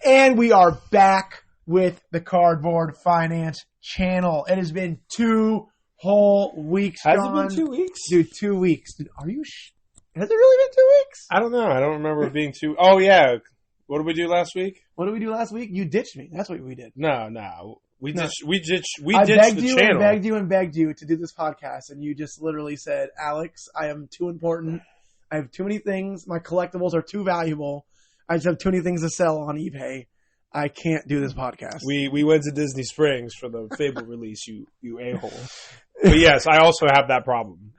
And we are back with the Cardboard Finance channel. It has been 2 whole weeks, John. Has it been 2 weeks? Dude, 2 weeks. Dude, are you has it really been 2 weeks? I don't know. I don't remember it being 2. Oh, yeah. What did we do last week? What did we do last week? You ditched me. That's what we did. No. We ditched I the channel. I begged you to do this podcast, and you just literally said, Alex, I am too important. I have too many things. My collectibles are too valuable. I just have too many things to sell on eBay. I can't do this podcast. We went to Disney Springs for the Fable release, you a-hole. But yes, I also have that problem.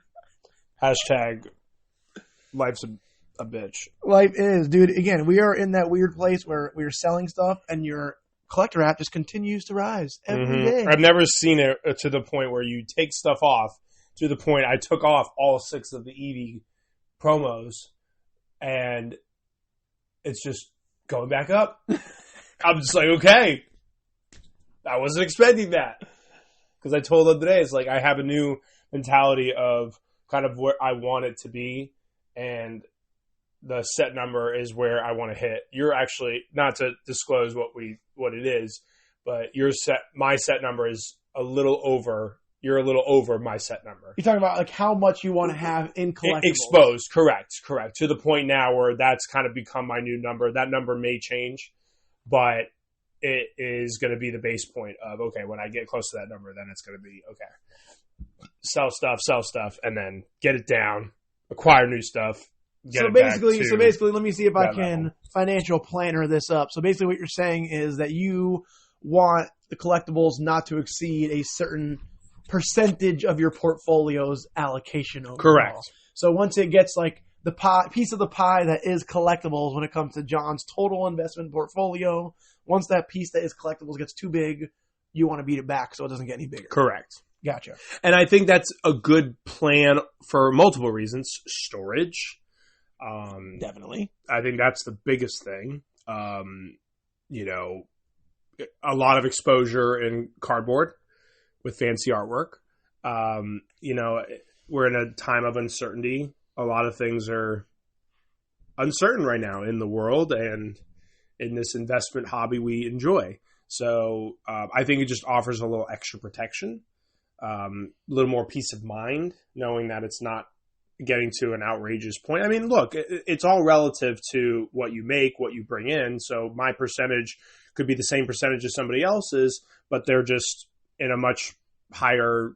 Hashtag life's a bitch. Life is, dude. Again, we are in that weird place where we are selling stuff, and your collector app just continues to rise every day. I've never seen it to the point where you take stuff off to the point I took off all 6 of the Eevee promos, and it's just going back up. I'm just like, okay. I wasn't expecting that. Because I told them today, it's like I have a new mentality of kind of where I want it to be, and the set number is where I want to hit. You're actually, not to disclose what it is, but my set number is a little over. You're a little over my set number. You're talking about like how much you want to have in collectibles. Exposed, correct. To the point now where that's kind of become my new number. That number may change, but it is going to be the base point of, okay, when I get close to that number, then it's going to be, okay, sell stuff, and then get it down, acquire new stuff. So basically, let me see if I can financial planner this up. So basically what you're saying is that you want the collectibles not to exceed a certain percentage of your portfolio's allocation overall. Correct. So once it gets like the piece of the pie that is collectibles when it comes to John's total investment portfolio, once that piece that is collectibles gets too big, you want to beat it back so it doesn't get any bigger. Correct. Gotcha. And I think that's a good plan for multiple reasons. Storage. Definitely. I think that's the biggest thing. A lot of exposure in cardboard with fancy artwork. We're in a time of uncertainty. A lot of things are uncertain right now in the world and in this investment hobby we enjoy. So I think it just offers a little extra protection, a little more peace of mind, knowing that it's not getting to an outrageous point. I mean, look, it's all relative to what you make, what you bring in. So my percentage could be the same percentage as somebody else's, but they're just in a much higher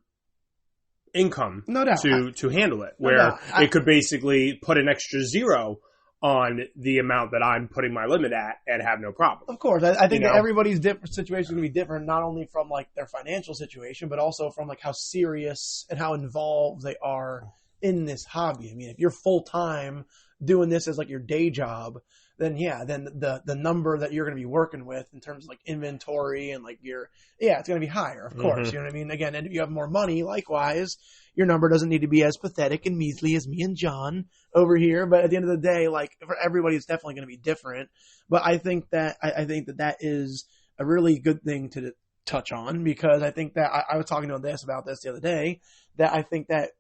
income to handle it, where it could basically put an extra 0 on the amount that I'm putting my limit at and have no problem. Of course. I think that everybody's situation is going to be different, not only from like their financial situation, but also from like how serious and how involved they are in this hobby. I mean, if you're full-time doing this as like your day job, then the number that you're going to be working with in terms of like inventory and like it's going to be higher, of course. You know what I mean? Again, and if you have more money, likewise, your number doesn't need to be as pathetic and measly as me and John over here. But at the end of the day, like for everybody, it's definitely going to be different. But I think that that is a really good thing to touch on, because I think that I was talking about this the other day, that I think that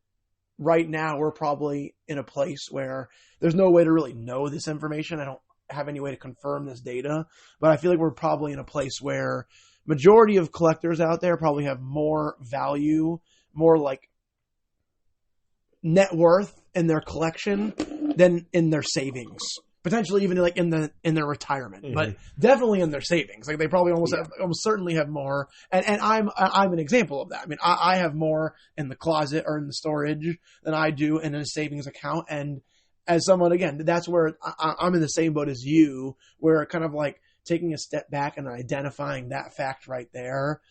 right now we're probably in a place where there's no way to really know this information. I don't have any way to confirm this data, but I feel like we're probably in a place where majority of collectors out there probably have more value, more like net worth in their collection than in their savings. Potentially even like in their retirement, but definitely in their savings. Like they probably almost certainly have more. And I'm an example of that. I mean, I have more in the closet or in the storage than I do in a savings account. And as someone, again, that's where I'm in the same boat as you, where kind of like taking a step back and identifying that fact right there,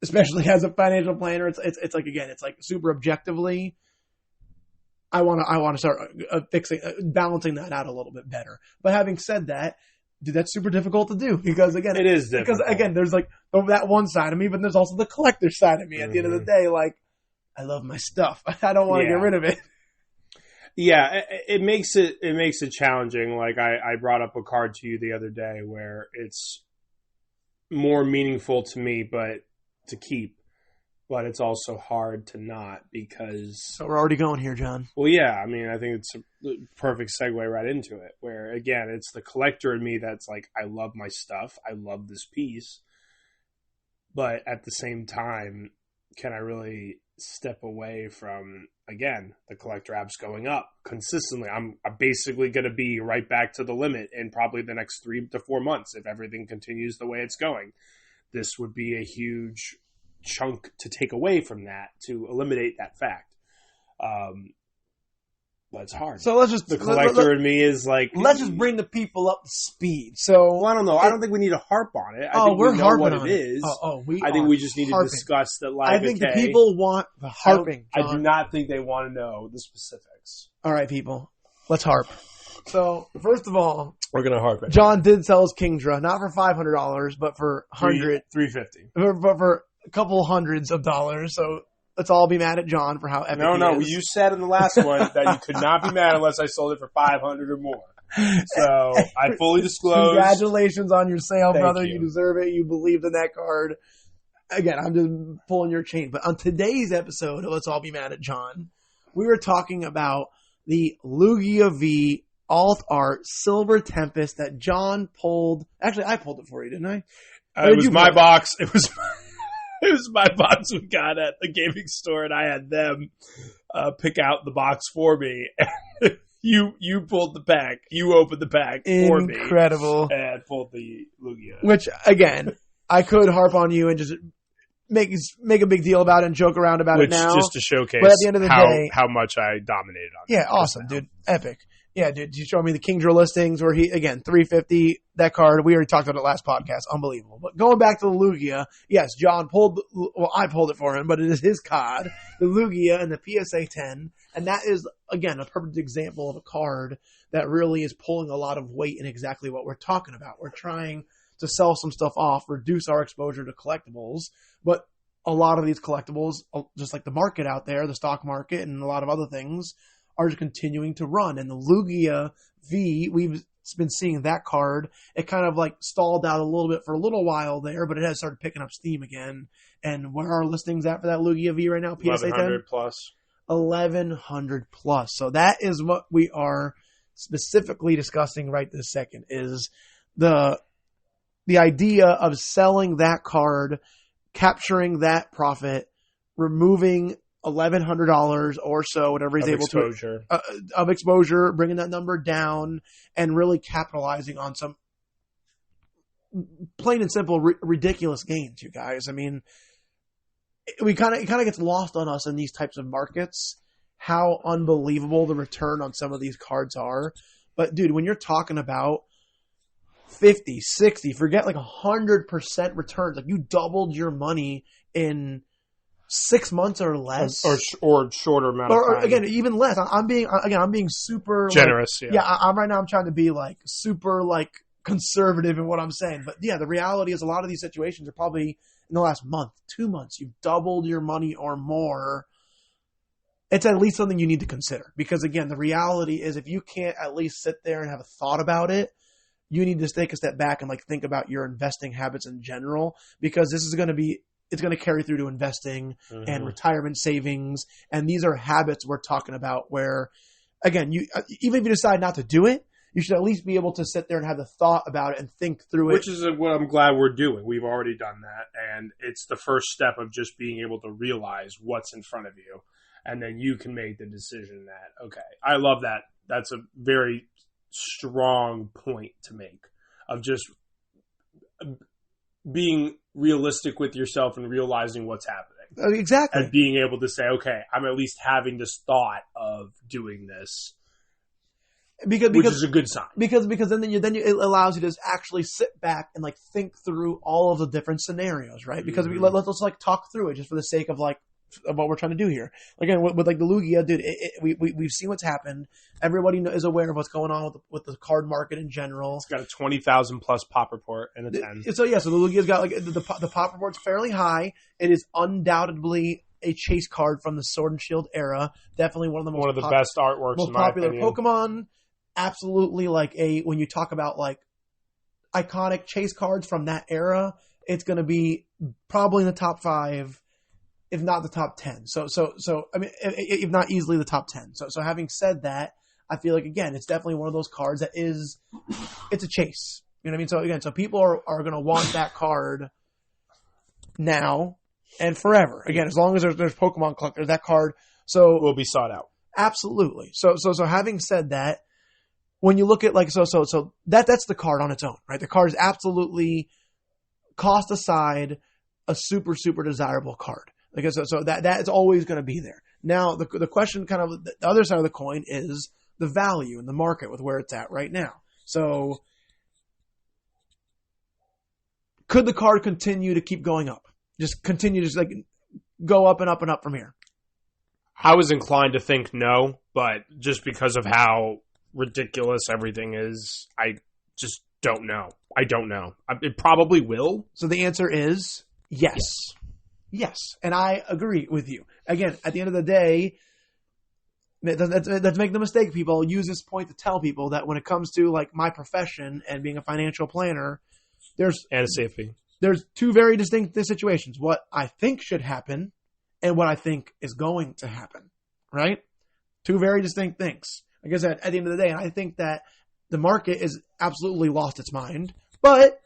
especially as a financial planner, it's like, again, it's like super objectively, I want to start balancing that out a little bit better. But having said that, dude, that's super difficult to do, because again, it is difficult. Because again, there's like that one side of me, but there's also the collector side of me. At the end of the day, like I love my stuff. I don't want to get rid of it. Yeah, it makes it challenging. Like I brought up a card to you the other day where it's more meaningful to me, but to keep. but it's also hard to not because... So we're already going here, John. Well, yeah, I mean, I think it's a perfect segue right into it, where, again, it's the collector in me that's like, I love my stuff, I love this piece, but at the same time, can I really step away from, again, the collector apps going up consistently? I'm basically going to be right back to the limit in probably the next 3 to 4 months if everything continues the way it's going. This would be a huge chunk to take away from that, to eliminate that fact. But it's hard. So let's just... The collector in me is like... Let's just bring the people up to speed. So... Well, I don't know. I don't think we need to harp on it. I think we're we know harping what on it is. I think we just need to discuss that live I think the people want the harping, I do not think they want to know the specifics. All right, people. Let's harp. So, first of all... We're going to harp it. John did sell his Kingdra, not for $500, but for $100. $350. But for a couple hundreds of dollars, so... Let's all be mad at John for how epic No, he is. you said in the last one that you could not be mad unless I sold it for $500 or more. So I fully disclosed. Congratulations on your sale, Thank brother. you. You deserve it. You believed in that card. Again, I'm just pulling your chain. But on today's episode of Let's All Be Mad at John, we were talking about the Lugia V Alt Art Silver Tempest that John pulled. Actually, I pulled it for you, didn't I? It was my box. It was my box we got at the gaming store, and I had them pick out the box for me. You pulled the pack. You opened the pack for me. Incredible. And pulled the Lugia. Which, again, I could harp on you and just make a big deal about it and joke around about it now. Just to showcase but at the end of the day, how much I dominated on it. Yeah, awesome, dude. Epic. Yeah, dude, you showed me the Kingdra listings where he, again, $350, that card. We already talked about it last podcast. Unbelievable. But going back to the Lugia, yes, John I pulled it for him, but it is his card, the Lugia and the PSA 10. And that is, again, a perfect example of a card that really is pulling a lot of weight in exactly what we're talking about. We're trying to sell some stuff off, reduce our exposure to collectibles, but a lot of these collectibles, just like the market out there, the stock market and a lot of other things, are continuing to run. And the Lugia V, we've been seeing that card. It kind of like stalled out a little bit for a little while there, but it has started picking up steam again. And where are our listings at for that Lugia V right now? PSA 10? 1,100 plus. 1,100 plus. So that is what we are specifically discussing right this second, is the idea of selling that card, capturing that profit, removing $1,100 or so, whatever he's able to of exposure, bringing that number down, and really capitalizing on some plain and simple ridiculous gains. You guys, I mean, it kind of gets lost on us in these types of markets how unbelievable the return on some of these cards are. But dude, when you're talking about 50, 60, forget like 100% returns, like you doubled your money in 6 months or less, or shorter amount of time. Or again, even less. I'm being super generous. Like, I'm right now. I'm trying to be like super like conservative in what I'm saying. But yeah, the reality is a lot of these situations are probably in the last month, 2 months, you've doubled your money or more. It's at least something you need to consider, because again, the reality is if you can't at least sit there and have a thought about it, you need to take a step back and like think about your investing habits in general, because this is going to be. It's going to carry through to investing and retirement savings. And these are habits we're talking about where, again, you even if you decide not to do it, you should at least be able to sit there and have the thought about it and think through it. Which is what I'm glad we're doing. We've already done that. And it's the first step of just being able to realize what's in front of you. And then you can make the decision that, okay, I love that. That's a very strong point to make, of just being realistic with yourself and realizing what's happening. Exactly. And being able to say, okay, I'm at least having this thought of doing this. Which is a good sign. Because then it allows you to actually sit back and like think through all of the different scenarios, right? Because let's like talk through it just for the sake of like of what we're trying to do here. Again, with like the Lugia, dude, we've seen what's happened. Everybody is aware of what's going on with the card market in general. It's got a 20,000 plus pop report and a 10. So the Lugia's got like the pop report's fairly high. It is undoubtedly a chase card from the Sword and Shield era. Definitely one of the best artworks, most in my popular opinion. Pokemon. Absolutely, like when you talk about like iconic chase cards from that era, it's going to be probably in the top 5. if not the top 10. So I mean, if not easily the top 10. So having said that, I feel like, again, it's definitely one of those cards that it's a chase. You know what I mean? So again, so people are going to want that card now and forever. Again, as long as there's Pokemon collectors, that card will be sought out. Absolutely. So having said that, when you look at like that's the card on its own, right? The card is absolutely, cost aside, a super desirable card. Like so that's always going to be there. Now the question, kind of the other side of the coin, is the value in the market with where it's at right now. So could the card continue to keep going up? Just continue to like go up and up and up from here? I was inclined to think no, but just because of how ridiculous everything is, I just don't know. I don't know. It probably will. So the answer is yes. Yes. And I agree with you. Again, at the end of the day, let's make the mistake, people. I'll use this point to tell people that when it comes to like my profession and being a financial planner, and safety. There's two very distinct situations. What I think should happen and what I think is going to happen, right? Two very distinct things. Like I said, at the end of the day, and I think that the market is absolutely lost its mind, but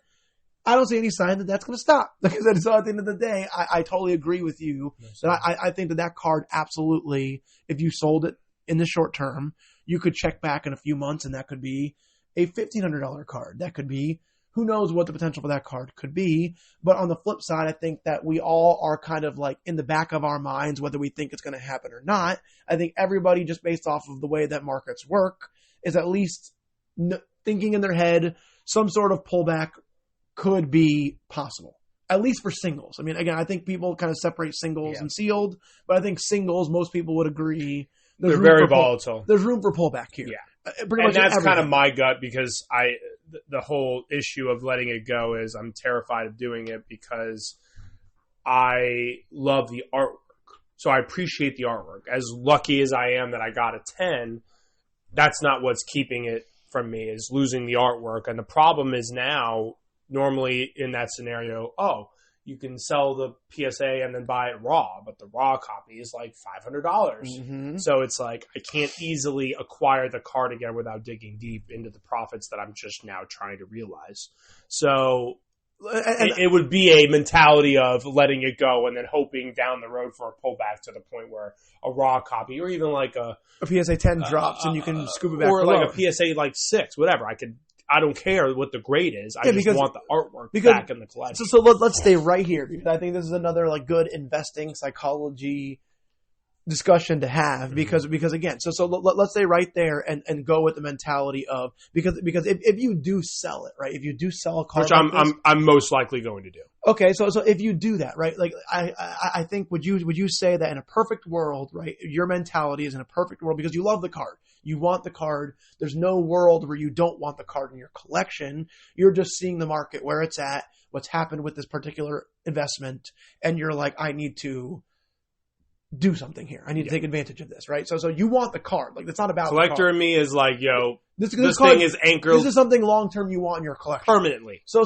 I don't see any sign that that's going to stop. Like I said, so at the end of the day, I totally agree with you that I think that card absolutely, if you sold it in the short term, you could check back in a few months and that could be a $1,500 card. That could be, who knows what the potential for that card could be. But on the flip side, I think that we all are kind of like in the back of our minds, whether we think it's going to happen or not. I think everybody, just based off of the way that markets work, is at least thinking in their head some sort of pullback could be possible, at least for singles. I mean, again, I think people kind of separate singles and sealed, but I think singles, most people would agree, they're very volatile. There's room for pullback here. Yeah. And that's kind of my gut, because the whole issue of letting it go is I'm terrified of doing it because I love the artwork. So I appreciate the artwork. As lucky as I am that I got a 10, that's not what's keeping it from me, is losing the artwork. And the problem is now, normally in that scenario, you can sell the PSA and then buy it raw, but the raw copy is like $500. Mm-hmm. So it's like I can't easily acquire the card again without digging deep into the profits that I'm just now trying to realize. So it would be a mentality of letting it go and then hoping down the road for a pullback to the point where a raw copy, or even like a PSA 10 drops and you can scoop it back, or like a PSA like 6, whatever. I don't care what the grade is. I just want the artwork back in the collection. So let's stay right here, because I think this is another like good investing psychology discussion to have, because again, so let's stay right there and go with the mentality of, because if you do sell it, right, if you do sell a card, which I'm most likely going to do. Okay, so if you do that, right, like I think, would you say that in a perfect world, right, your mentality is in a perfect world because you love the card, you want the card, there's no world where you don't want the card in your collection, you're just seeing the market where it's at, what's happened with this particular investment, and you're like, I need to do something here. I need to take advantage of this, right? So you want the card. Like, it's not about collector the card. in me is like, yo, this card, thing is anchored. This is something long term you want in your collection permanently. So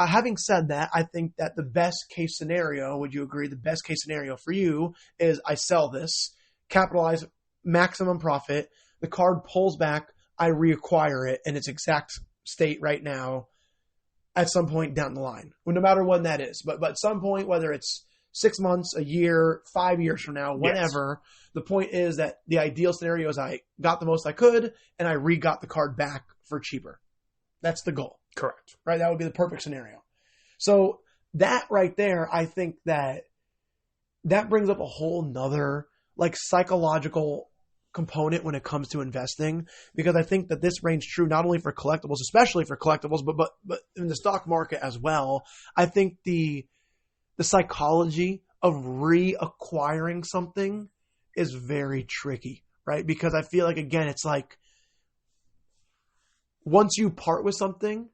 having said that, I think that the best case scenario, would you agree? The best case scenario for you is I sell this, capitalize maximum profit. The card pulls back. I reacquire it in its exact state right now at some point down the line, no matter when that is. But at some point, whether it's 6 months, a year, 5 years from now, whenever, the point is that the ideal scenario is I got the most I could and I re-got the card back for cheaper. That's the goal. Correct. Right? That would be the perfect scenario. So that right there, I think that brings up a whole nother like psychological component when it comes to investing, because I think that this reigns true not only for collectibles, especially for collectibles, but in the stock market as well. I think the psychology of reacquiring something is very tricky, right? Because I feel like, again, it's like once you part with something,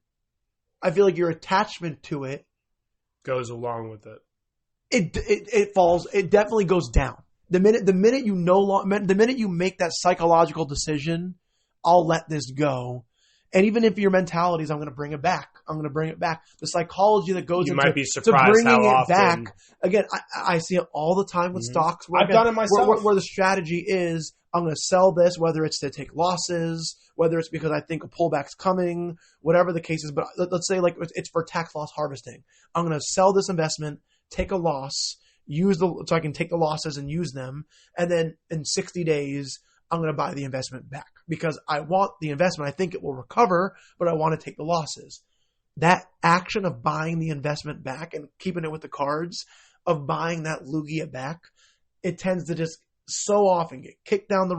I feel like your attachment to it goes along with it. It falls. It definitely goes down. The minute you make that psychological decision, I'll let this go, And even if your mentality is, I'm going to bring it back, the psychology that goes You into might be to surprised bringing how it back. often. Again, I see it all the time with stocks. Where, I've done it myself. Where the strategy is, I'm going to sell this, whether it's to take losses, whether it's because I think a pullback's coming, whatever the case is. But let's say like it's for tax loss harvesting. I'm going to sell this investment, take a loss, so I can take the losses and use them, and then in 60 days, I'm going to buy the investment back because I want the investment. I think it will recover, but I want to take the losses. That action of buying the investment back and keeping it with the cards, of buying that Lugia back, it tends to just so often get kicked down the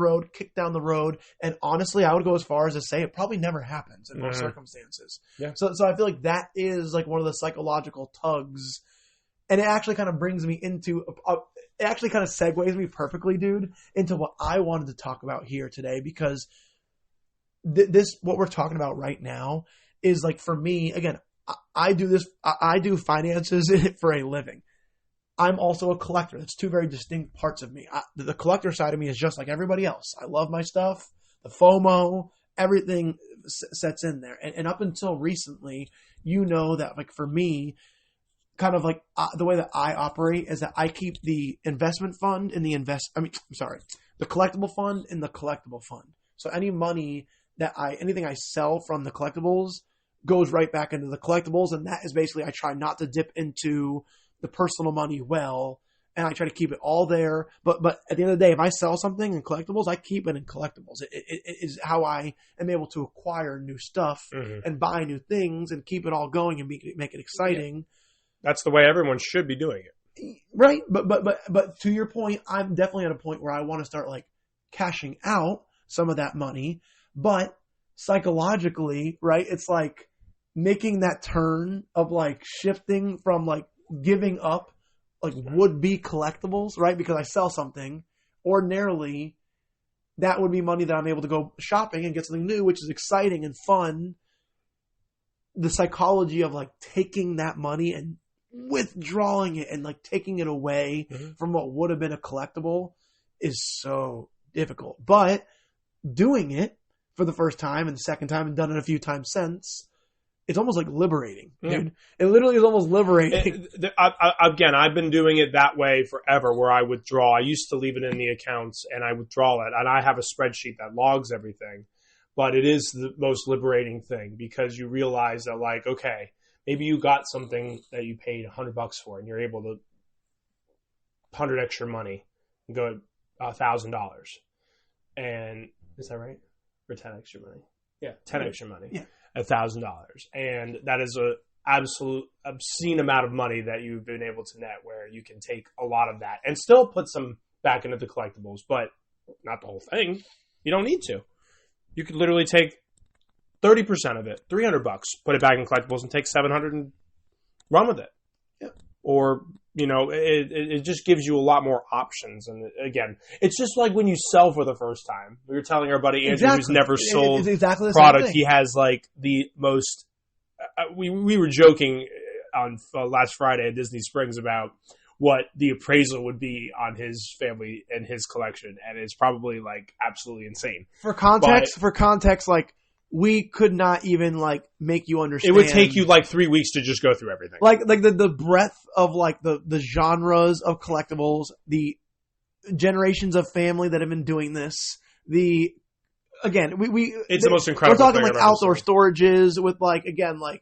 road. And honestly, I would go as far as to say it probably never happens in most circumstances. Yeah. So I feel like that is like one of the psychological tugs. And it actually kind of brings me into it actually kind of segues me perfectly, dude, into what I wanted to talk about here today, because what we're talking about right now is like, for me, again, I do finances for a living. I'm also a collector. That's two very distinct parts of me. The collector side of me is just like everybody else. I love my stuff, the FOMO, everything sets in there. And up until recently, that like for me, kind of like the way that I operate is that I keep the investment fund in the collectible fund in the collectible fund. So any money anything I sell from the collectibles goes right back into the collectibles. And that is basically, I try not to dip into the personal money and I try to keep it all there. But at the end of the day, if I sell something in collectibles, I keep it in collectibles. It is how I am able to acquire new stuff and buy new things and keep it all going and make it exciting. Yeah. That's the way everyone should be doing it. Right. But to your point, I'm definitely at a point where I want to start like cashing out some of that money. But psychologically, right, it's like making that turn of like shifting from like giving up like would-be collectibles, right? Because I sell something, ordinarily that would be money that I'm able to go shopping and get something new, which is exciting and fun. The psychology of like taking that money and withdrawing it and like taking it away from what would have been a collectible is so difficult. But doing it for the first time and the second time and done it a few times since, it's almost like liberating, dude. It literally is almost liberating. Again, I've been doing it that way forever, where I withdraw. I used to leave it in the accounts and I withdraw it. And I have a spreadsheet that logs everything. But it is the most liberating thing, because you realize that, like, okay, maybe you got something that you paid $100 for and you're able to 100 extra money and go at $1,000. And is that right? Or 10 extra money? Yeah, 10 extra money. Yeah. $1,000. And that is a absolute obscene amount of money that you've been able to net, where you can take a lot of that and still put some back into the collectibles, but not the whole thing. You don't need to. You could literally take 30% of it, $300, put it back in collectibles and take $700 and run with it. Yeah. Or, it just gives you a lot more options. And again, it's just like when you sell for the first time. We were telling our buddy Andrew, who's never sold exactly the product. same thing. He has like the most, we were joking on last Friday at Disney Springs about what the appraisal would be on his family and his collection. And it's probably like absolutely insane. For context, like, we could not even like make you understand. It would take you like 3 weeks to just go through everything. Like the breadth of like the genres of collectibles, the generations of family that have been doing this. It's the most incredible. We're talking thing like outdoor storages with like, again, like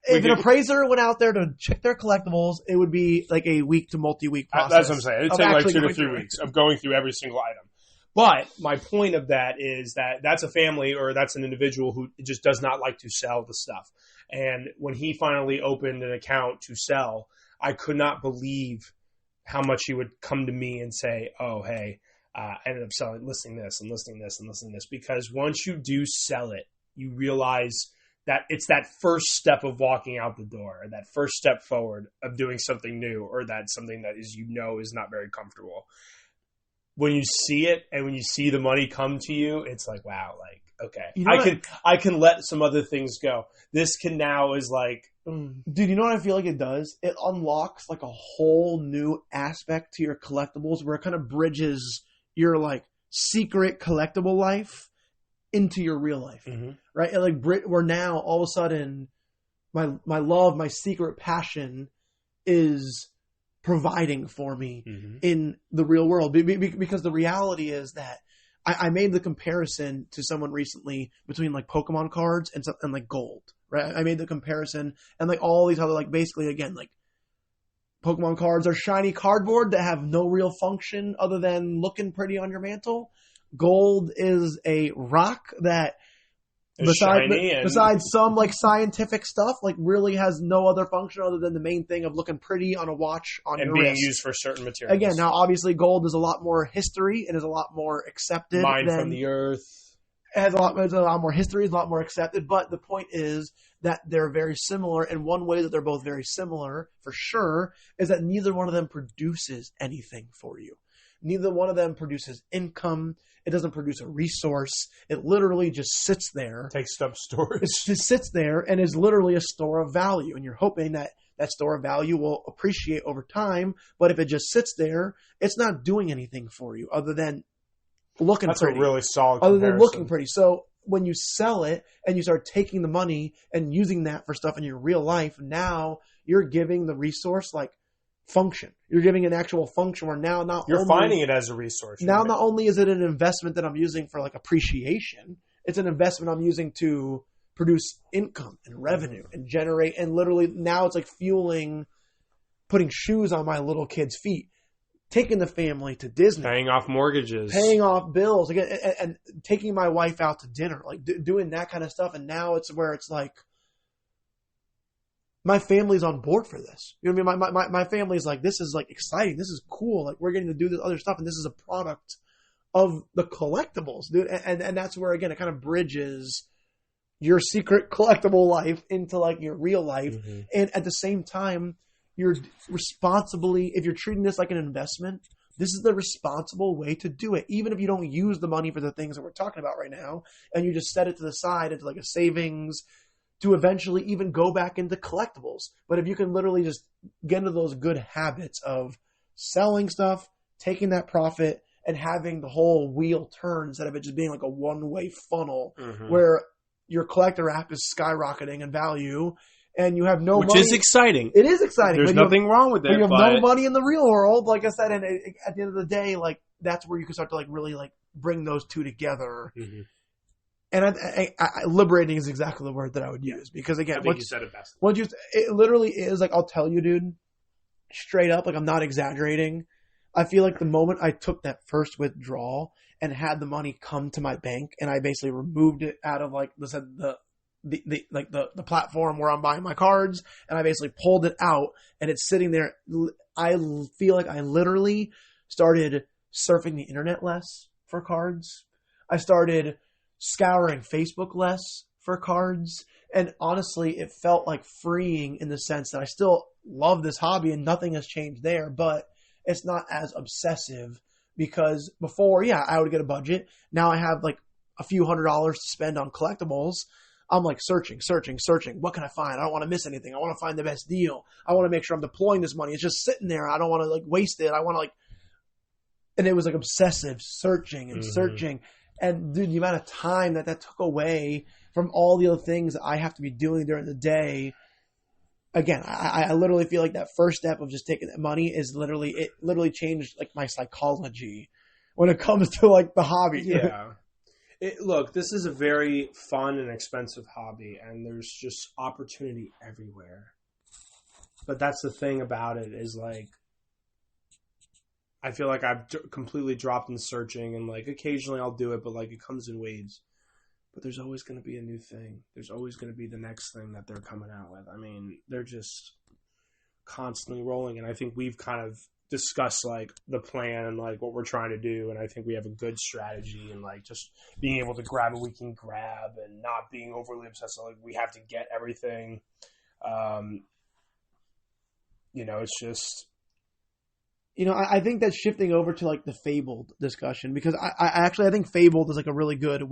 if an appraiser went out there to check their collectibles, it would be like a week to multi-week process. That's what I'm saying. It'd take like 2 to 3 weeks of going through every single item. But my point of that is that that's a family, or that's an individual who just does not like to sell the stuff. And when he finally opened an account to sell, I could not believe how much he would come to me and say, oh, hey, I ended up listing this and listing this and listing this. Because once you do sell it, you realize that it's that first step of walking out the door, or that first step forward of doing something new, or that's something that is not very comfortable. When you see it and when you see the money come to you, it's like, wow, like, okay, I can let some other things go. This can now is like, dude, you know what I feel like it does? It unlocks like a whole new aspect to your collectibles, where it kind of bridges your like secret collectible life into your real life, Mm-hmm. right? And like where now all of a sudden my love, my secret passion is providing for me in the real world. Because the reality is that I made the comparison to someone recently between like Pokemon cards and like gold, right? I made the comparison and like all these other, like basically again, like Pokemon cards are shiny cardboard that have no real function other than looking pretty on your mantle. Gold is a rock that besides some like scientific stuff, like really has no other function other than the main thing of looking pretty on a watch on your wrist. And being used for certain materials. Again, now obviously gold is a lot more history and is a lot more accepted. Mined from the earth. It has a lot more history, is a lot more accepted. But the point is that they're very similar. And one way that they're both very similar, for sure, is that neither one of them produces anything for you. Neither one of them produces income. It doesn't produce a resource. It literally just sits there. Takes up storage. It just sits there and is literally a store of value. And you're hoping that that store of value will appreciate over time. But if it just sits there, it's not doing anything for you other than looking pretty. That's a really solid other comparison. than looking pretty. So when you sell it and you start taking the money and using that for stuff in your real life, now you're giving the resource like function. You're giving an actual function where now you're finding it as a resource. Now not only is it an investment that I'm using for like appreciation, it's an investment I'm using to produce income and revenue and generate, and literally now it's like fueling, putting shoes on my little kids' feet, taking the family to Disney, paying off mortgages, paying off bills, again, and taking my wife out to dinner, like doing that kind of stuff. And now it's where it's like, my family's on board for this. You know what I mean? My family's like, this is like exciting. This is cool. Like we're getting to do this other stuff. And this is a product of the collectibles, dude. And that's where, again, it kind of bridges your secret collectible life into like your real life. Mm-hmm. And at the same time, you're responsibly, if you're treating this like an investment, this is the responsible way to do it. Even if you don't use the money for the things that we're talking about right now, and you just set it to the side into like a savings to eventually even go back into collectibles. But if you can literally just get into those good habits of selling stuff, taking that profit, and having the whole wheel turn instead of it just being like a one-way funnel where your collector app is skyrocketing in value and you have no money. Which is exciting. It is exciting. There's nothing wrong with it. But you have no money in the real world, like I said, and at the end of the day, like that's where you can start to like really like bring those two together. Mm-hmm. And liberating is exactly the word that I would use because again, I think you said it best. It literally is like, I'll tell you, dude, straight up, like I'm not exaggerating. I feel like the moment I took that first withdrawal and had the money come to my bank, and I basically removed it out of like the platform where I'm buying my cards, and I basically pulled it out, and it's sitting there. I feel like I literally started surfing the internet less for cards. I started scouring Facebook less for cards. And honestly, it felt like freeing in the sense that I still love this hobby and nothing has changed there, but it's not as obsessive because before, I would get a budget. Now I have like a few $100s to spend on collectibles. I'm like searching. What can I find? I don't want to miss anything. I want to find the best deal. I want to make sure I'm deploying this money. It's just sitting there. I don't want to like waste it. I want to like, and it was like obsessive searching and searching. And dude, the amount of time that took away from all the other things that I have to be doing during the day. Again, I literally feel like that first step of just taking that money is literally changed like my psychology when it comes to like the hobby. Yeah. Look, this is a very fun and expensive hobby, and there's just opportunity everywhere. But that's the thing about it is like, I feel like I've completely dropped in searching, and like occasionally I'll do it, but like it comes in waves. But there's always going to be a new thing. There's always going to be the next thing that they're coming out with. I mean, they're just constantly rolling, and I think we've kind of discussed like the plan and like what we're trying to do, and I think we have a good strategy and like just being able to grab what we can grab and not being overly obsessed. Like we have to get everything. It's just. I think that's shifting over to like the Fabled discussion because I think Fabled is like a really good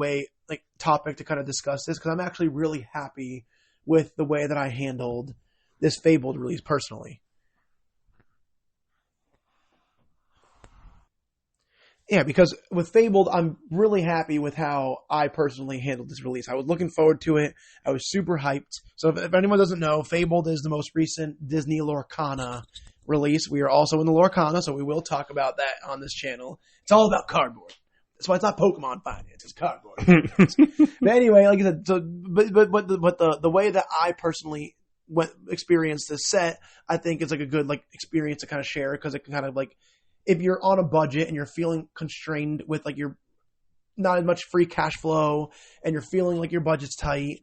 topic to kind of discuss this because I'm actually really happy with the way that I handled this Fabled release personally. Yeah, because with Fabled, I'm really happy with how I personally handled this release. I was looking forward to it. I was super hyped. So if anyone doesn't know, Fabled is the most recent Disney Lorcana release. We are also in the Lorcana, so we will talk about that on this channel. It's all about cardboard. That's why it's not Pokemon Finance. It's cardboard. But anyway, like I said, so but the way that I personally experienced this set, I think it's like a good like experience to kind of share, because it can kind of like, if you're on a budget and you're feeling constrained with like your not as much free cash flow and you're feeling like your budget's tight,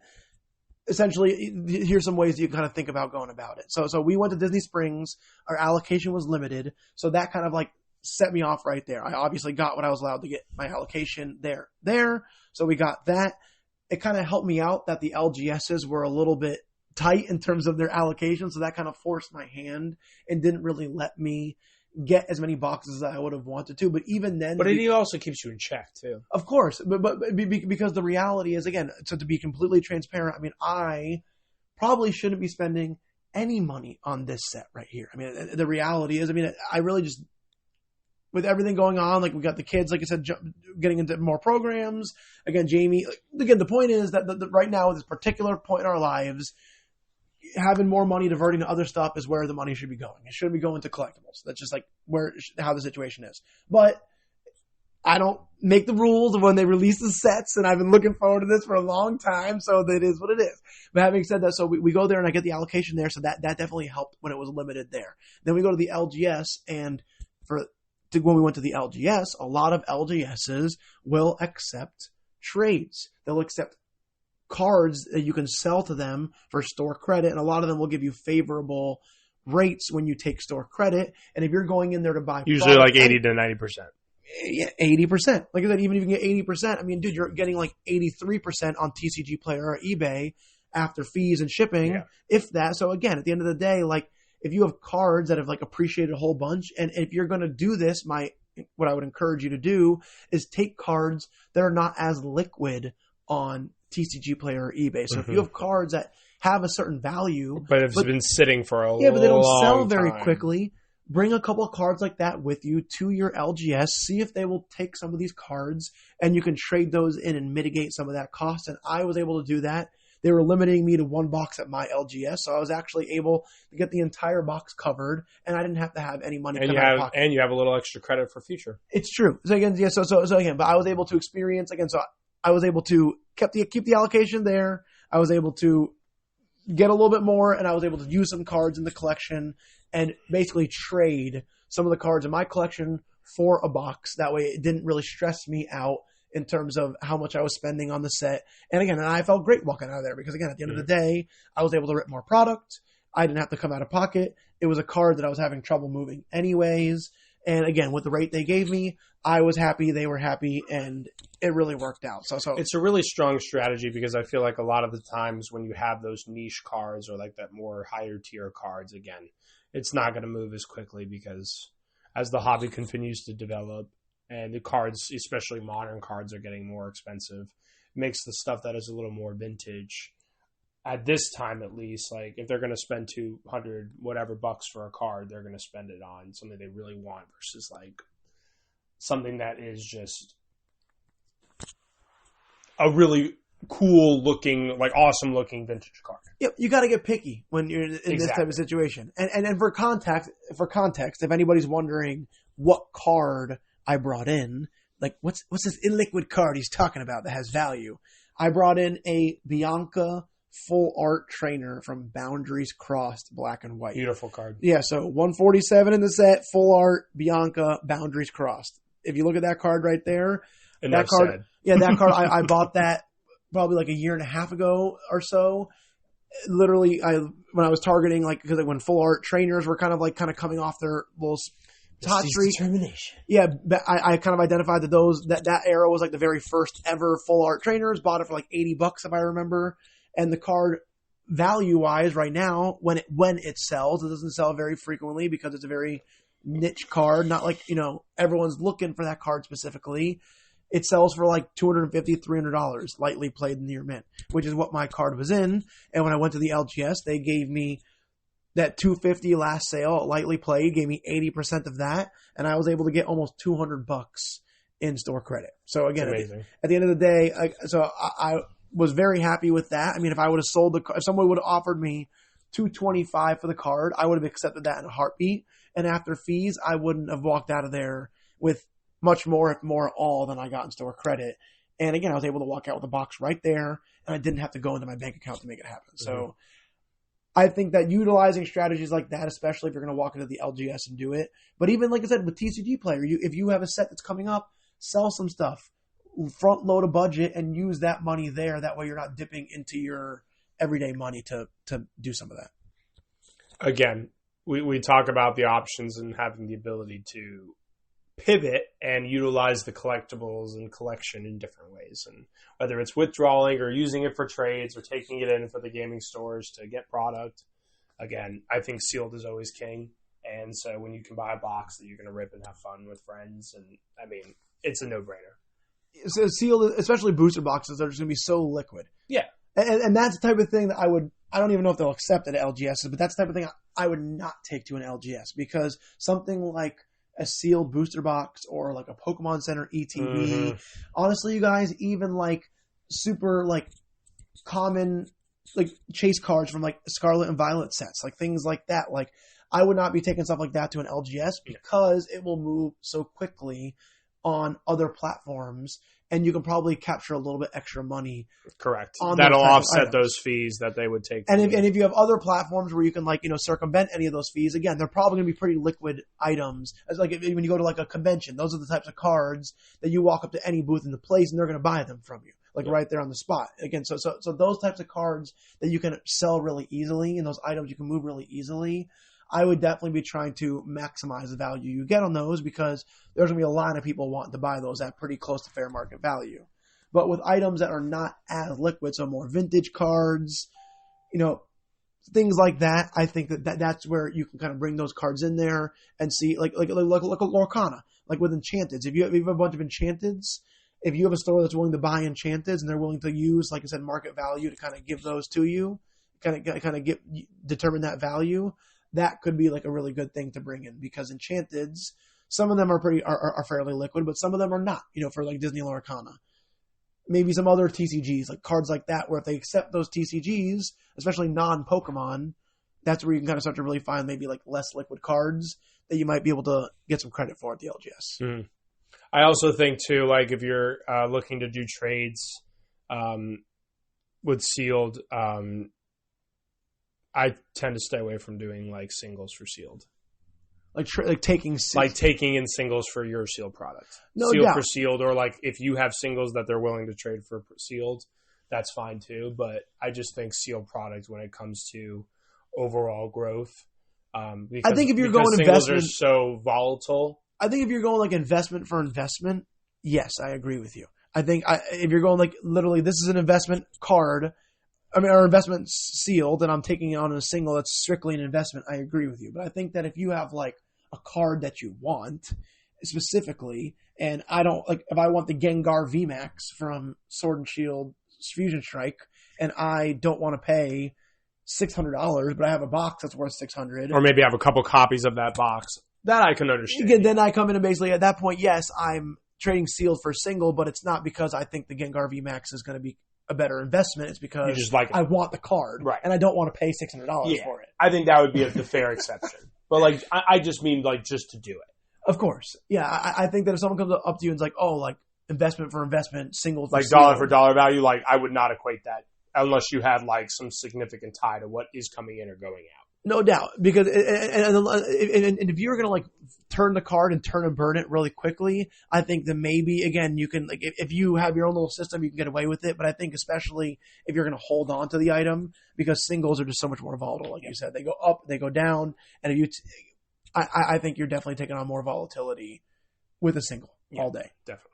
essentially here's some ways that you can kind of think about going about it. So we went to Disney Springs. Our allocation was limited, so that kind of like set me off right there. I obviously got what I was allowed to get, my allocation there. So we got that. It kind of helped me out that the LGSs were a little bit tight in terms of their allocation, so that kind of forced my hand and didn't really let me get as many boxes as I would have wanted to. But even then, but it also keeps you in check too. Of course, but because the reality is, again, so to be completely transparent, I mean, I probably shouldn't be spending any money on this set right here. I mean, the reality is, I mean, I really just, with everything going on, like we got the kids, like I said, getting into more programs. Again, Jamie, again, the point is that right now at this particular point in our lives, having more money diverting to other stuff is where the money should be going. It shouldn't be going to collectibles. That's just like how the situation is. But I don't make the rules of when they release the sets, and I've been looking forward to this for a long time, so that is what it is. But having said that, so we go there and I get the allocation there, so that definitely helped when it was limited there. Then we go to the LGS, and when we went to the LGS, a lot of LGSs will accept trades. They'll accept cards that you can sell to them for store credit, and a lot of them will give you favorable rates when you take store credit. And if you're going in there to buy, usually like 80 to 90%. Yeah, 80%. Like I said, even if you can get 80%, I mean, dude, you're getting like 83% on TCG Player or eBay after fees and shipping, if that. So again, at the end of the day, like if you have cards that have like appreciated a whole bunch, and if you're going to do this, what I would encourage you to do is take cards that are not as liquid on TCG Player or eBay. So if you have cards that have a certain value, but it's been sitting for a long time. Yeah, but they don't sell very quickly. Bring a couple of cards like that with you to your LGS. See if they will take some of these cards, and you can trade those in and mitigate some of that cost. And I was able to do that. They were limiting me to one box at my LGS, so I was actually able to get the entire box covered, and I didn't have to have any money come out of pocket. And you have a little extra credit for future. It's true. So again, yeah. So again, but I was able to experience again. So I was able to keep the allocation there. I was able to get a little bit more, and I was able to use some cards in the collection and basically trade some of the cards in my collection for a box. That way it didn't really stress me out in terms of how much I was spending on the set. And again, I felt great walking out of there because, again, at the end of the day, I was able to rip more product. I didn't have to come out of pocket. It was a card that I was having trouble moving anyways. And again, with the rate they gave me, I was happy, they were happy, and it really worked out. So it's a really strong strategy, because I feel like a lot of the times when you have those niche cards or like that more higher tier cards, again, it's not going to move as quickly, because as the hobby continues to develop and the cards, especially modern cards, are getting more expensive, it makes the stuff that is a little more vintage, at this time at least, like if they're going to spend 200 whatever bucks for a card, they're going to spend it on something they really want versus like something that is just a really cool looking, like awesome looking vintage card. Yep, you got to get picky when you're in this type of situation. And for context, if anybody's wondering what card I brought in, like what's this illiquid card he's talking about that has value? I brought in a Bianca Full Art Trainer from Boundaries Crossed, black and white. Beautiful card. Yeah, so 147 in the set, Full Art, Bianca, Boundaries Crossed. If you look at that card right there, that card, I bought that probably like a year and a half ago or so. Literally, when I was targeting, like, because when Full Art Trainers were kind of coming off their little hot streak. Determination. Yeah, I kind of identified that that era was like the very first ever Full Art Trainers. Bought it for like $80 if I remember. And the card, value-wise, right now, when it sells, it doesn't sell very frequently because it's a very niche card. Not like, everyone's looking for that card specifically. It sells for like $250, $300, lightly played near mint, which is what my card was in. And when I went to the LGS, they gave me that $250 last sale, lightly played, gave me 80% of that, and I was able to get almost $200 in-store credit. So again, amazing. At the end of the day, I was very happy with that. I mean, if I would have sold if someone would have offered me $225 for the card, I would have accepted that in a heartbeat. And after fees, I wouldn't have walked out of there with much more, if more at all, than I got in store credit. And again, I was able to walk out with a box right there, and I didn't have to go into my bank account to make it happen. Mm-hmm. So I think that utilizing strategies like that, especially if you're going to walk into the LGS and do it, but even like I said, with TCG Player, if you have a set that's coming up, sell some stuff, front load a budget, and use that money there. That way you're not dipping into your everyday money to do some of that. Again, we talk about the options and having the ability to pivot and utilize the collectibles and collection in different ways. And whether it's withdrawing or using it for trades or taking it in for the gaming stores to get product, again, I think sealed is always king. And so when you can buy a box that you're going to rip and have fun with friends, and I mean, it's a no-brainer. So sealed, especially booster boxes, are just going to be so liquid. Yeah. And that's the type of thing that I don't even know if they'll accept it at LGS, but that's the type of thing I would not take to an LGS, because something like a sealed booster box or like a Pokemon Center ETB, honestly, you guys, even like super like common like chase cards from like Scarlet and Violet sets, like things like that, like I would not be taking stuff like that to an LGS because it will move so quickly on other platforms, and you can probably capture a little bit extra money. Correct. That'll offset those fees that they would take. And if you have other platforms where you can circumvent any of those fees, again, they're probably going to be pretty liquid items. As like when you go to like a convention, those are the types of cards that you walk up to any booth in the place and they're going to buy them from you, right there on the spot. Again, so those types of cards that you can sell really easily and those items you can move really easily, I would definitely be trying to maximize the value you get on those, because there's going to be a lot of people wanting to buy those at pretty close to fair market value. But with items that are not as liquid, so more vintage cards, things like that, I think that's where you can kind of bring those cards in there and see, like Lorcana, like with Enchanteds. If you have a bunch of Enchanteds, if you have a store that's willing to buy Enchanteds and they're willing to use, like I said, market value to kind of give those to you, determine that value, that could be like a really good thing to bring in, because Enchanteds, some of them are fairly liquid, but some of them are not, for like Disney Lorcana. Maybe some other TCGs, like cards like that, where if they accept those TCGs, especially non-Pokemon, that's where you can kind of start to really find maybe like less liquid cards that you might be able to get some credit for at the LGS. Mm. I also think too, like if you're looking to do trades with sealed, I tend to stay away from doing like singles for sealed, like taking in singles for your sealed product. No sealed doubt. For sealed, or like if you have singles that they're willing to trade for sealed, that's fine too. But I just think sealed product when it comes to overall growth. I think if you're going singles investment, are so volatile. I think if you're going like investment for investment, yes, I agree with you. I think if you're going like literally, this is an investment card. Our investment's sealed, and I'm taking it on a single that's strictly an investment. I agree with you. But I think that if you have like a card that you want specifically, and I don't like, if I want the Gengar VMAX from Sword and Shield Fusion Strike, and I don't want to pay $600, but I have a box that's worth $600, or maybe I have a couple copies of that box, that I can understand. Again, then I come in and basically at that point, yes, I'm trading sealed for single, but it's not because I think the Gengar VMAX is going to be a better investment. It's because just like I want the card, right, and I don't want to pay $600 for it. I think that would be the fair exception. But like, I just mean like just to do it. Of course, yeah. I think that if someone comes up to you and is like, "Oh, like investment for investment, singles like dollar for dollar value," like I would not equate that unless you had like some significant tie to what is coming in or going out. No doubt, because and if you're gonna like turn the card and turn and burn it really quickly, I think that maybe again you can, like, if you have your own little system, you can get away with it. But I think especially if you're gonna hold on to the item, because singles are just so much more volatile. Like you said, they go up, they go down, and if you, I think you're definitely taking on more volatility with a single all day. Definitely.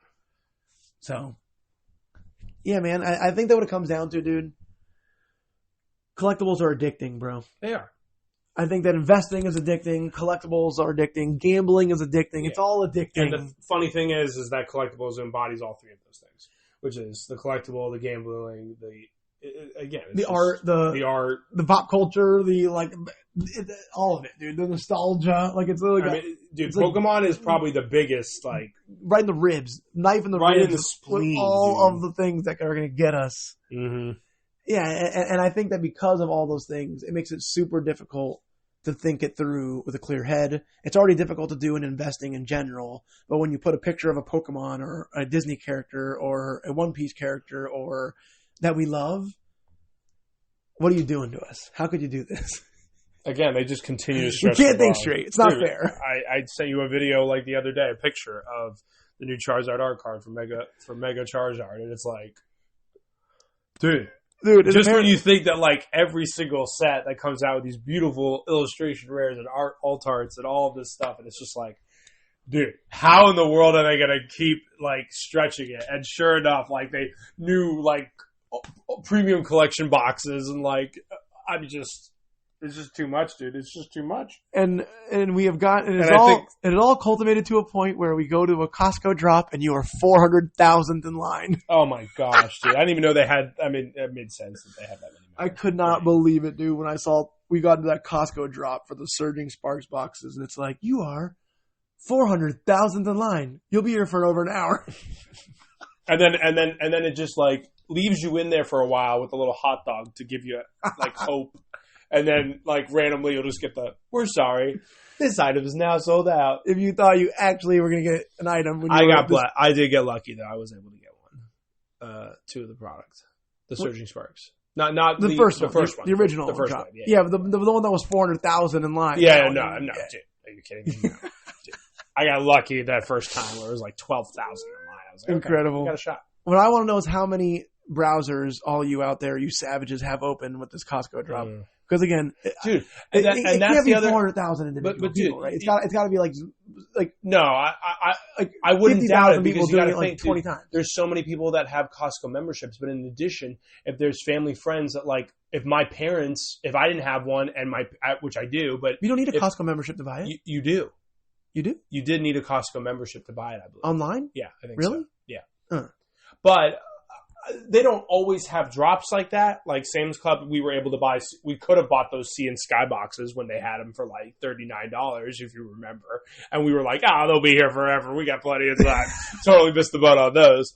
So, yeah, man, I think that what it comes down to, dude. Collectibles are addicting, bro. They are. I think that investing is addicting, collectibles are addicting, gambling is addicting. Yeah. It's all addicting. And the funny thing is that collectibles embodies all three of those things, which is the collectible, the gambling, the art, the pop culture, All of it, dude. The nostalgia, like it's literally Pokemon is probably the biggest, like right in the ribs, knife in the right ribs, in the spleen, all of the things that are going to get us. Mm-hmm. Yeah, and I think that because of all those things, it makes it super difficult to think it through with a clear head. It's already difficult to do in investing in general, but when you put a picture of a Pokemon or a Disney character or a One Piece character or that we love, what are you doing to us? How could you do this? Again, they just continue to stress. You can't think straight. It's not fair. I sent you a video like the other day, a picture of the new Charizard art card for Mega Charizard, and it's like, dude, just when you think that like every single set that comes out with these beautiful illustration rares and alt arts and all of this stuff, and it's just like, dude, how in the world are they going to keep like stretching it? And sure enough, like they new like premium collection boxes and like it's just too much, dude. It's just too much. And we have gotten it all cultivated to a point where we go to a Costco drop and you are 400,000th in line. Oh my gosh, dude! I didn't even know they had. I mean, it made sense that they had that many. I could not believe it, dude. When I saw we got to that Costco drop for the Surging Sparks boxes, and it's like you are 400,000th in line. You'll be here for over an hour. And then it just like leaves you in there for a while with a little hot dog to give you like hope. And then, like, randomly, you'll just get we're sorry, this item is now sold out. If you thought you actually were going to get an item. When I did get lucky, though. I was able to get one. Two of the products. The Surging Sparks. Not the first one. The original. The first one. one, yeah. The one that was 400,000 in line. Yeah, no, dude. Are you kidding me? No, dude. I got lucky that first time where it was like 12,000 in line. I was like, incredible. Okay, got a shot. What I want to know is how many browsers all you out there, you savages, have open with this Costco drop. Because again, dude, and that's can't the be other 400,000 individual people, right? It's got to be like no, I wouldn't doubt it because you got to think 20 times. There's so many people that have Costco memberships, but in addition, if there's family friends that like, if my parents, if I didn't have one, and which I do, but you don't need a Costco membership to buy it. You do. You do. You did need a Costco membership to buy it, I believe. Online? Yeah, I think really? So. Yeah, but. They don't always have drops like that. Like Sam's Club, we could have bought those Sea and Sky boxes when they had them for like $39, if you remember. And we were like, they'll be here forever. We got plenty of time. Totally missed the boat on those.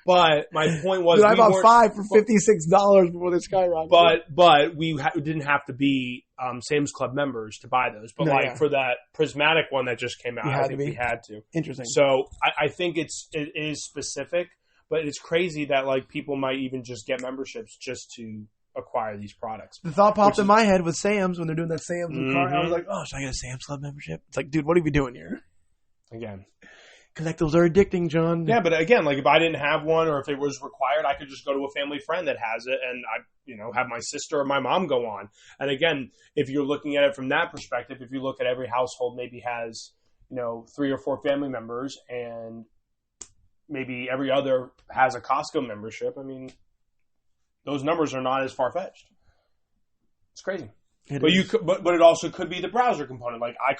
But my point was, dude, I bought 5 for $56 before they skyrocketed. But we didn't have to be Sam's Club members to buy those. But for that prismatic one that just came out, I think we had to. Interesting. So I think it is specific. But it's crazy that like people might even just get memberships just to acquire these products. The thought popped in my head with Sam's when they're doing that Sam's car. I was like, should I get a Sam's Club membership? It's like, dude, what are we doing here? Again, collectibles are addicting, John. Yeah, but again, like if I didn't have one or if it was required, I could just go to a family friend that has it and I, have my sister or my mom go on. And again, if you're looking at it from that perspective, if you look at every household maybe has, 3 or 4 family members and maybe every other has a Costco membership. I mean, those numbers are not as far-fetched. It's crazy. But it also could be the browser component. Like I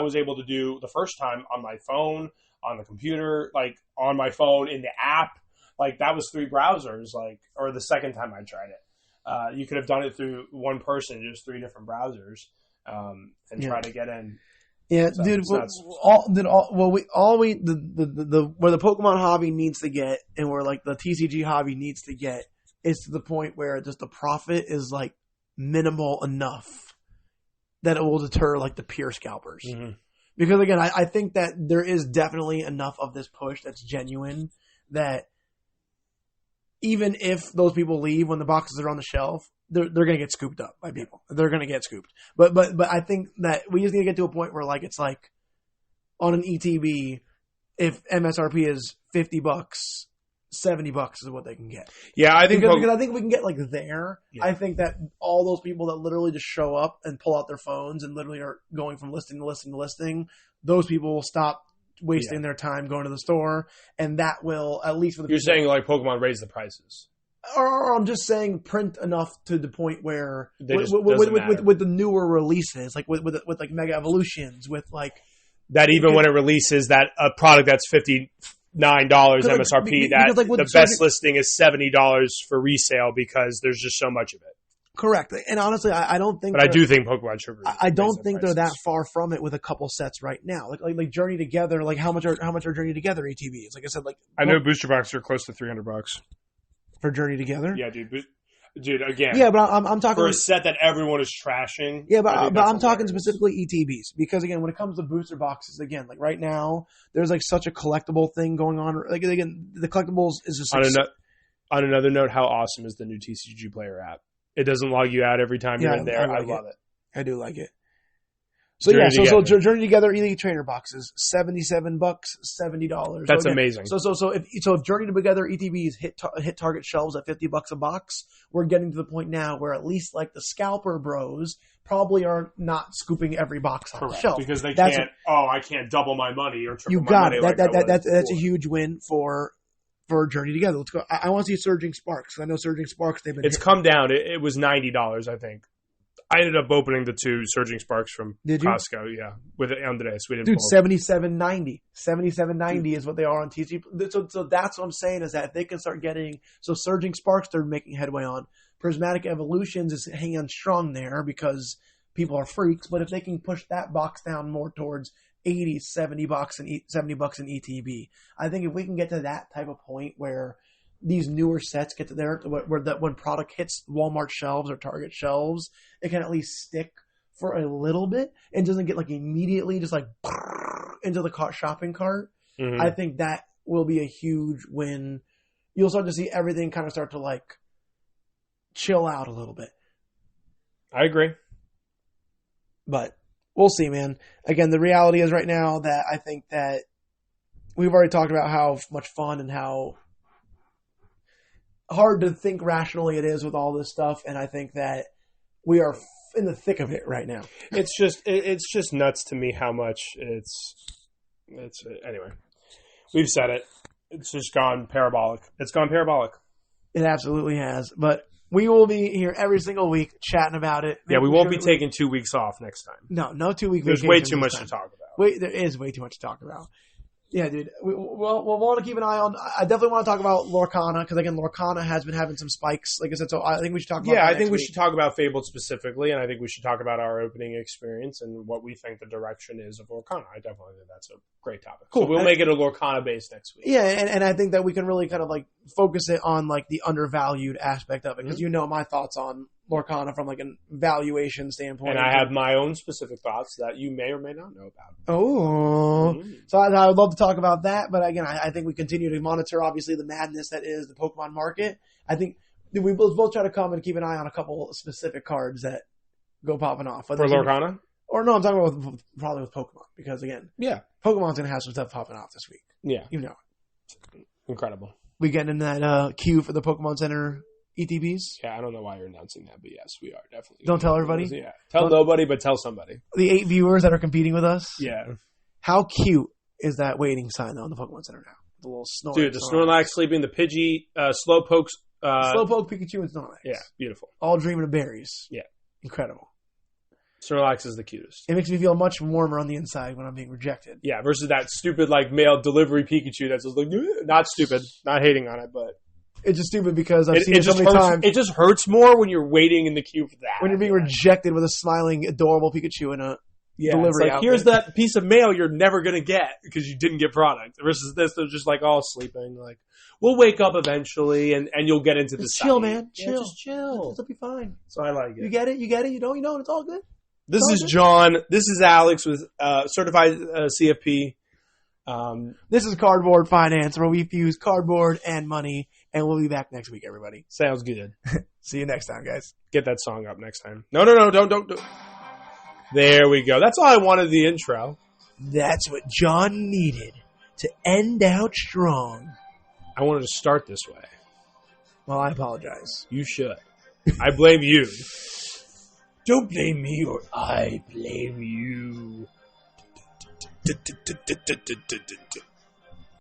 was able to do the first time on my phone, on the computer, like on my phone in the app. Like that was 3 browsers. Or the second time I tried it, you could have done it through one person, just 3 different browsers, and try to get in. Yeah, dude. Where the Pokemon hobby needs to get, and where like the TCG hobby needs to get, is to the point where just the profit is like minimal enough that it will deter like the pure scalpers. Mm-hmm. Because again, I think that there is definitely enough of this push that's genuine that even if those people leave when the boxes are on the shelf, they're going to get scooped up by people. They're going to get scooped. But I think that we just need to get to a point where like it's like on an ETB, if MSRP is $50, $70 is what they can get. Yeah, I think because I think we can get like there. Yeah. I think that all those people that literally just show up and pull out their phones and literally are going from listing to listing to listing, those people will stop wasting their time going to the store, and that will at least for the You're saying like Pokemon raise the prices. Or I'm just saying print enough to the point where with the newer releases, like with like Mega Evolutions, with like that even when it releases that a product that's $59 MSRP, the best listing is $70 for resale because there's just so much of it. Correct. And honestly, I don't think. But I do think Pokemon should. I don't think they're that far from it with a couple sets right now. Like Journey Together. Like how much are Journey Together ATVs? Like I said, like I know booster boxes are close to $300 for Journey Together. Yeah, dude. Again. Yeah, but I'm talking for a set that everyone is trashing. Yeah, but I'm talking specifically ETBs because again, when it comes to booster boxes, again, like right now, there's like such a collectible thing going on. Like again, the collectibles is just on another note. How awesome is the new TCG Player app? It doesn't log you out every time you're in there. I love it. I do like it. So Journey Together Elite Trainer boxes, $77, $70. That's amazing. So if Journey Together ETBs hit target shelves at $50 a box, we're getting to the point now where at least like the scalper bros probably are not scooping every box on the shelf because they can't. I can't double my money or triple you my got money. It. That's a huge win for Journey Together. Let's go. I want to see Surging Sparks. I know Surging Sparks. It's come down. It was $90, I think. I ended up opening the 2 Surging Sparks from Costco, yeah, with Andres. We didn't. Dude, $77.90. $77.90 is what they are on TCG. So that's what I'm saying is that if they can start getting Surging Sparks, they're making headway on. Prismatic Evolutions is hanging on strong there because people are freaks. But if they can push that box down more towards $80, $70 and $70 in ETB, I think if we can get to that type of point where these newer sets get to there, where that when product hits Walmart shelves or Target shelves, it can at least stick for a little bit and doesn't get like immediately just like into the shopping cart. Mm-hmm. I think that will be a huge win. You'll start to see everything kind of start to like chill out a little bit. I agree. But we'll see, man. Again, the reality is right now that I think that we've already talked about how much fun and how hard to think rationally it is with all this stuff, and I think that we are in the thick of it right now. It's just nuts to me how much it's anyway. We've said it. It's just gone parabolic. It's gone parabolic. It absolutely has. But we will be here every single week chatting about it. Yeah, we won't be taking 2 weeks off next time. No 2 week. There's way too much to talk about. There is way too much to talk about. Yeah, dude. We'll want to keep an eye on. I definitely want to talk about Lorcana because again, Lorcana has been having some spikes. Like I said, so I think we should talk about. Yeah, I think we should talk about Fabled specifically, and I think we should talk about our opening experience and what we think the direction is of Lorcana. I definitely think that's a great topic. Cool. So we'll make it a Lorcana base next week. Yeah, and I think that we can really kind of like focus it on like the undervalued aspect of it because you know my thoughts on Lorcana from like a valuation standpoint. And I have my own specific thoughts that you may or may not know about. Oh. Mm-hmm. So I would love to talk about that. But again, I think we continue to monitor, obviously, the madness that is the Pokemon market. I think we both try to come and keep an eye on a couple of specific cards that go popping off. For Lorcana? Or no, I'm talking about probably with Pokemon. Because again, Pokemon's going to have some stuff popping off this week. Yeah. You know. Incredible. We getting in that queue for the Pokemon Center ETBs? Yeah, I don't know why you're announcing that, but yes, we are definitely. Don't tell everybody? Yeah. Tell nobody, but tell somebody. The 8 viewers that are competing with us? Yeah. How cute is that waiting sign, though, in the Pokemon Center now? The little Snorlax. Dude, the Snorlax sleeping, the Pidgey, Slowpoke. Slowpoke, Pikachu, and Snorlax. Yeah, beautiful. All dreaming of berries. Yeah. Incredible. Snorlax is the cutest. It makes me feel much warmer on the inside when I'm being rejected. Yeah, versus that stupid, like, mail delivery Pikachu that's just like, not stupid, not hating on it, but... It's just stupid because I've seen it so many times. It just hurts more when you're waiting in the queue for that. When you're being rejected with a smiling, adorable Pikachu in a delivery outfit. Here's that piece of mail you're never going to get because you didn't get product. Versus this, they're just like all sleeping. Like, we'll wake up eventually and you'll get into the chill, man. Chill. Yeah, just chill. It'll be fine. So I like it. You get it? You get it? You know, it's all good. This is John. This is Alex with certified CFP. This is Cardboard Finance, where we fuse cardboard and money, and we'll be back next week, everybody. Sounds good. See you next time, guys. Get that song up next time. No, don't. There we go. That's all I wanted, the intro. That's what John needed to end out strong. I wanted to start this way. Well, I apologize. You should. I blame you. Don't blame me, or I blame you.